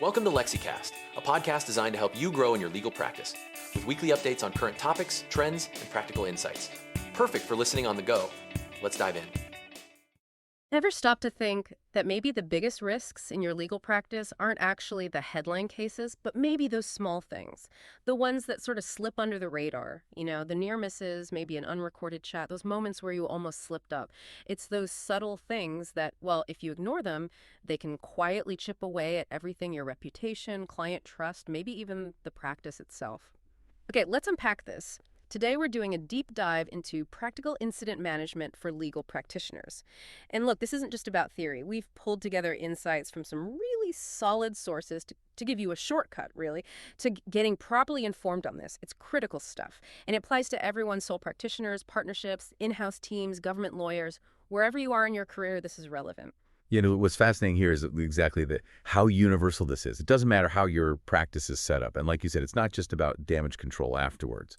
Welcome to LexiCast, a podcast designed to help you grow in your legal practice, with weekly updates on current topics, trends, and practical insights. Perfect for listening on the go. Let's dive in. Ever stop to think that maybe the biggest risks in your legal practice aren't actually the headline cases, but maybe those small things, the ones that sort of slip under the radar, the near misses, maybe an unrecorded chat, those moments where you almost slipped up. It's those subtle things that, well, if you ignore them, they can quietly chip away at everything: your reputation, client trust, maybe even the practice itself. Okay, let's unpack this. Today, we're doing a deep dive into practical incident management for legal practitioners. And look, this isn't just about theory. We've pulled together insights from some really solid sources to give you a shortcut, really, to getting properly informed on this. It's critical stuff. And it applies to everyone: sole practitioners, partnerships, in-house teams, government lawyers. Wherever you are in your career, this is relevant. What's fascinating here is exactly how universal this is. It doesn't matter how your practice is set up. And like you said, it's not just about damage control afterwards.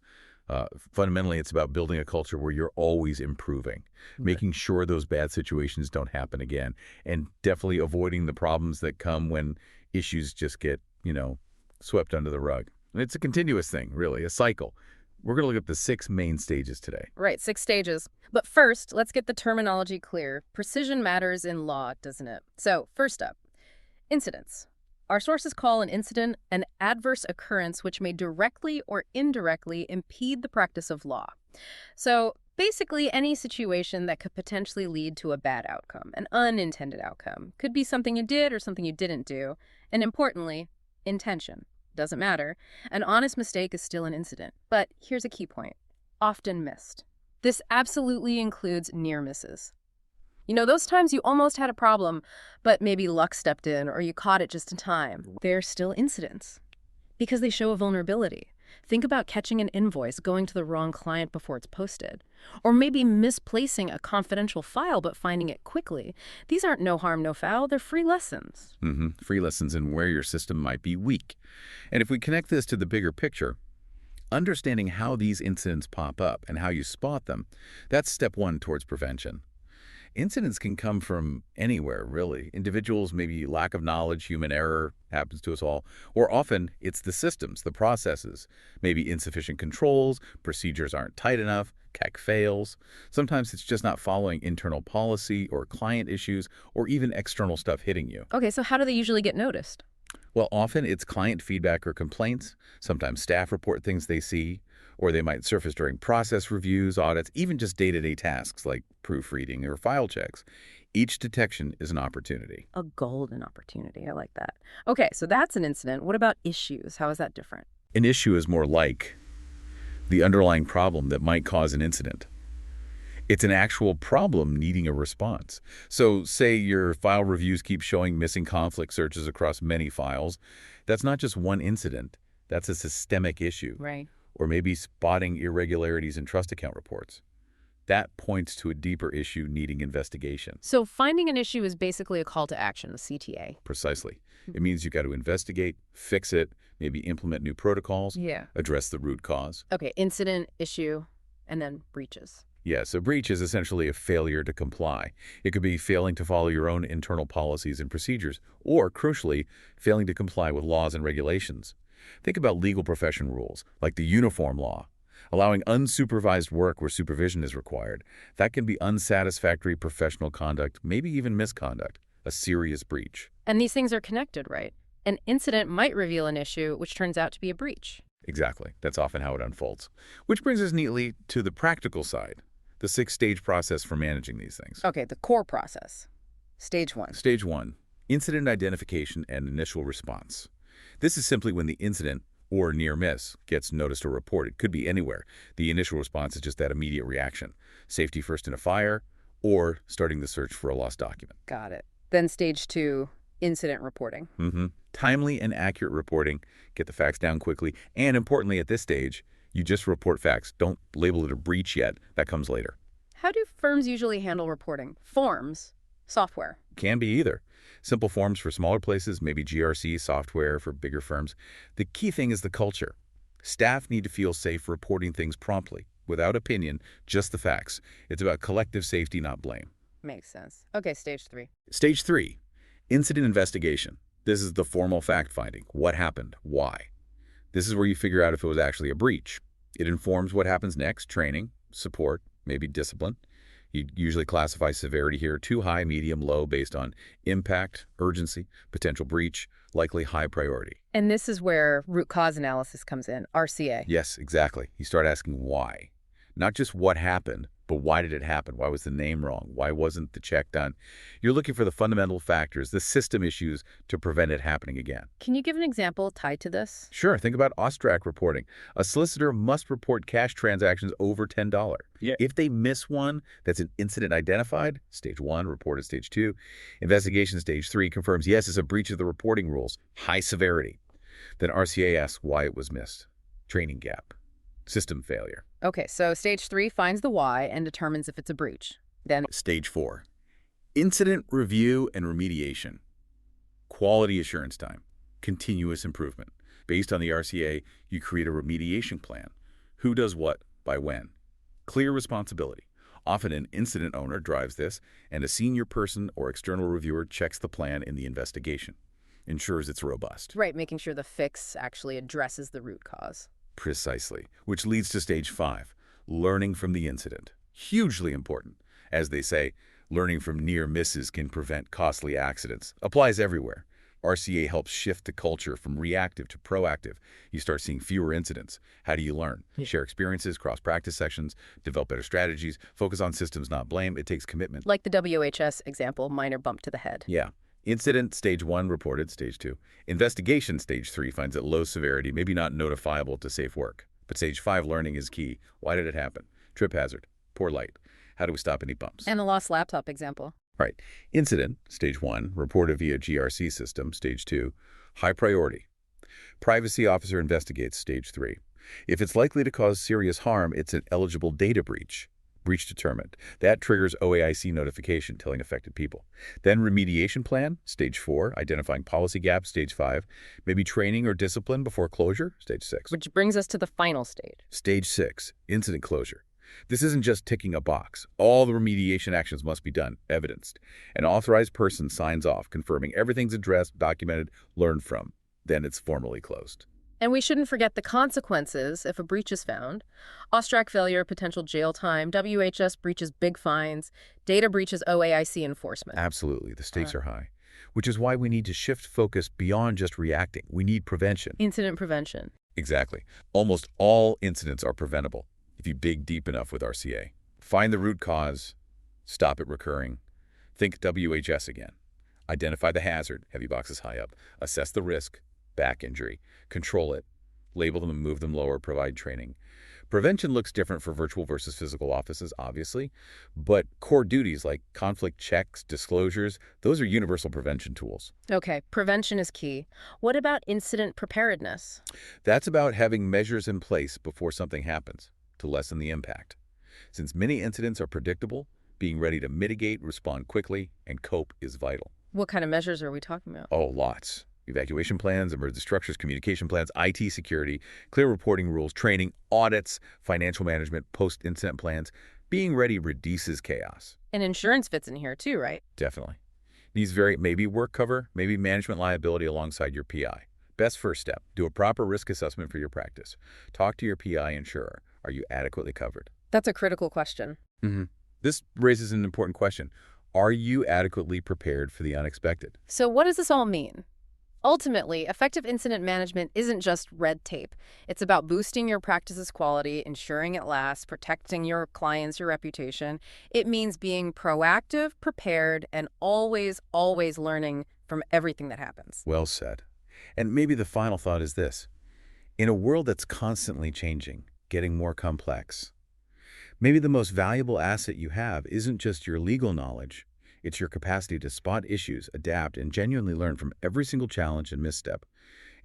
Fundamentally, it's about building a culture where you're always improving, making sure those bad situations don't happen again, and definitely avoiding the problems that come when issues just get, swept under the rug. And it's a continuous thing, really, a cycle. We're going to look at the 6 main stages today. Right, 6 stages. But first, let's get the terminology clear. Precision matters in law, doesn't it? So, first up, incidents. Our sources call an incident an adverse occurrence which may directly or indirectly impede the practice of law. So basically, any situation that could potentially lead to a bad outcome, an unintended outcome. Could be something you did or something you didn't do. And importantly, intention. Doesn't matter. An honest mistake is still an incident. But here's a key point: often missed. This absolutely includes near misses. Those times you almost had a problem, but maybe luck stepped in or you caught it just in time. They're still incidents because they show a vulnerability. Think about catching an invoice going to the wrong client before it's posted, or maybe misplacing a confidential file but finding it quickly. These aren't no harm, no foul. They're free lessons. Free lessons in where your system might be weak. And if we connect this to the bigger picture, understanding how these incidents pop up and how you spot them, that's step 1 towards prevention. Incidents can come from anywhere, really. Individuals, maybe lack of knowledge, human error happens to us all. Or often it's the systems, the processes, maybe insufficient controls, procedures aren't tight enough, CAC fails. Sometimes it's just not following internal policy or client issues or even external stuff hitting you. Okay, so how do they usually get noticed? Well, often it's client feedback or complaints. Sometimes staff report things they see, or they might surface during process reviews, audits, even just day-to-day tasks like proofreading or file checks. Each detection is an opportunity. A golden opportunity. I like that. Okay, so that's an incident. What about issues? How is that different? An issue is more like the underlying problem that might cause an incident. It's an actual problem needing a response. So say your file reviews keep showing missing conflict searches across many files. That's not just one incident. That's a systemic issue. Right. Or maybe spotting irregularities in trust account reports. That points to a deeper issue needing investigation. So finding an issue is basically a call to action, a CTA. Precisely. It means you got to investigate, fix it, maybe implement new protocols, address the root cause. Okay, incident, issue, and then breaches. Yes, a breach is essentially a failure to comply. It could be failing to follow your own internal policies and procedures, or, crucially, failing to comply with laws and regulations. Think about legal profession rules, like the uniform law, allowing unsupervised work where supervision is required. That can be unsatisfactory professional conduct, maybe even misconduct, a serious breach. And these things are connected, right? An incident might reveal an issue, which turns out to be a breach. Exactly. That's often how it unfolds. Which brings us neatly to the practical side, the 6-stage process for managing these things. Okay, the core process. Stage 1. Stage 1, incident identification and initial response. This is simply when the incident or near miss gets noticed or reported. Could be anywhere. The initial response is just that immediate reaction. Safety first in a fire, or starting the search for a lost document. Got it. Then stage 2, incident reporting. Timely and accurate reporting. Get the facts down quickly. And importantly, at this stage, you just report facts. Don't label it a breach yet. That comes later. How do firms usually handle reporting? Forms? Software? Can be either. Simple forms for smaller places, maybe GRC software for bigger firms. The key thing is the culture. Staff need to feel safe reporting things promptly, without opinion, just the facts. It's about collective safety, not blame. Makes sense. Okay, stage 3. Stage 3, incident investigation. This is the formal fact-finding. What happened? Why? This is where you figure out if it was actually a breach. It informs what happens next: training, support, maybe discipline. You usually classify severity here: too high, medium, low, based on impact, urgency, potential breach, likely high priority. And this is where root cause analysis comes in, RCA. Yes, exactly. You start asking why. Not just what happened, but why did it happen? Why was the name wrong? Why wasn't the check done? You're looking for the fundamental factors, the system issues, to prevent it happening again. Can you give an example tied to this? Sure, think about OSTRAC reporting. A solicitor must report cash transactions over $10. Yeah. If they miss one that's an incident identified, stage 1, reported stage 2. Investigation stage 3 confirms, yes, it's a breach of the reporting rules, high severity. Then RCA asks why it was missed. Training gap. System failure. Okay, so stage 3 finds the why and determines if it's a breach. Then Stage 4. Incident review and remediation. Quality assurance time. Continuous improvement. Based on the RCA, you create a remediation plan. Who does what, by when. Clear responsibility. Often an incident owner drives this, and a senior person or external reviewer checks the plan in the investigation. Ensures it's robust. right, making sure the fix actually addresses the root cause. Precisely. Which leads to stage 5, learning from the incident. Hugely important. As they say, learning from near misses can prevent costly accidents. Applies everywhere. RCA helps shift the culture from reactive to proactive. You start seeing fewer incidents. How do you learn? Share experiences, cross-practice sessions, develop better strategies, focus on systems, not blame. It takes commitment. Like the WHS example, minor bump to the head. Yeah. Incident, stage 1, reported, stage 2. Investigation, stage 3, finds it low severity, maybe not notifiable to safe work. But stage 5, learning is key. Why did it happen? Trip hazard, poor light. How do we stop any bumps? And the lost laptop example. Right. Incident, stage 1, reported via GRC system, stage 2, high priority. Privacy officer investigates, stage 3. If it's likely to cause serious harm, it's an eligible data breach. Breach determined. That triggers OAIC notification telling affected people. Then remediation plan, stage 4, identifying policy gaps, stage 5, maybe training or discipline before closure, stage 6. Which brings us to the final stage. Stage 6, incident closure. This isn't just ticking a box. All the remediation actions must be done, evidenced. An authorized person signs off, confirming everything's addressed, documented, learned from. Then it's formally closed. And we shouldn't forget the consequences if a breach is found. OSTRAC failure, potential jail time. WHS breaches, big fines. Data breaches, OAIC enforcement. Absolutely. The stakes are high. Which is why we need to shift focus beyond just reacting. We need prevention. Incident prevention. Exactly. Almost all incidents are preventable if you dig deep enough with RCA. Find the root cause. Stop it recurring. Think WHS again. Identify the hazard, heavy boxes high up. Assess the risk, back injury. Control it. Label them and move them lower. Provide training. Prevention looks different for virtual versus physical offices, obviously, but core duties like conflict checks, disclosures, those are universal prevention tools. Okay, prevention is key. What about incident preparedness? That's about having measures in place before something happens to lessen the impact. Since many incidents are predictable, being ready to mitigate, respond quickly, and cope is vital. What kind of measures are we talking about? Oh, lots. Evacuation plans, emergency structures, communication plans, IT security, clear reporting rules, training, audits, financial management, post-incident plans. Being ready reduces chaos. And insurance fits in here too, right? Definitely. These vary, maybe work cover, maybe management liability alongside your PI. Best first step, do a proper risk assessment for your practice. Talk to your PI insurer. Are you adequately covered? That's a critical question. This raises an important question. Are you adequately prepared for the unexpected? So what does this all mean? Ultimately, effective incident management isn't just red tape. It's about boosting your practice's quality, ensuring it lasts, protecting your clients, your reputation. It means being proactive, prepared, and always learning from everything that happens. Well said. And maybe the final thought is this. In a world that's constantly changing, getting more complex, maybe the most valuable asset you have isn't just your legal knowledge. It's your capacity to spot issues, adapt, and genuinely learn from every single challenge and misstep.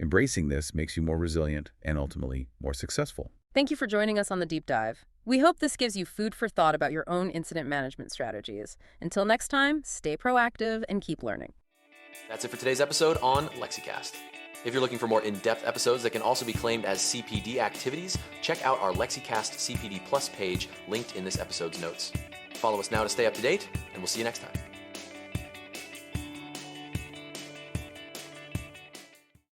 Embracing this makes you more resilient and ultimately more successful. Thank you for joining us on the deep dive. We hope this gives you food for thought about your own incident management strategies. Until next time, stay proactive and keep learning. That's it for today's episode on LexiCast. If you're looking for more in-depth episodes that can also be claimed as CPD activities, check out our LexiCast CPD Plus page linked in this episode's notes. Follow us now to stay up to date, and we'll see you next time.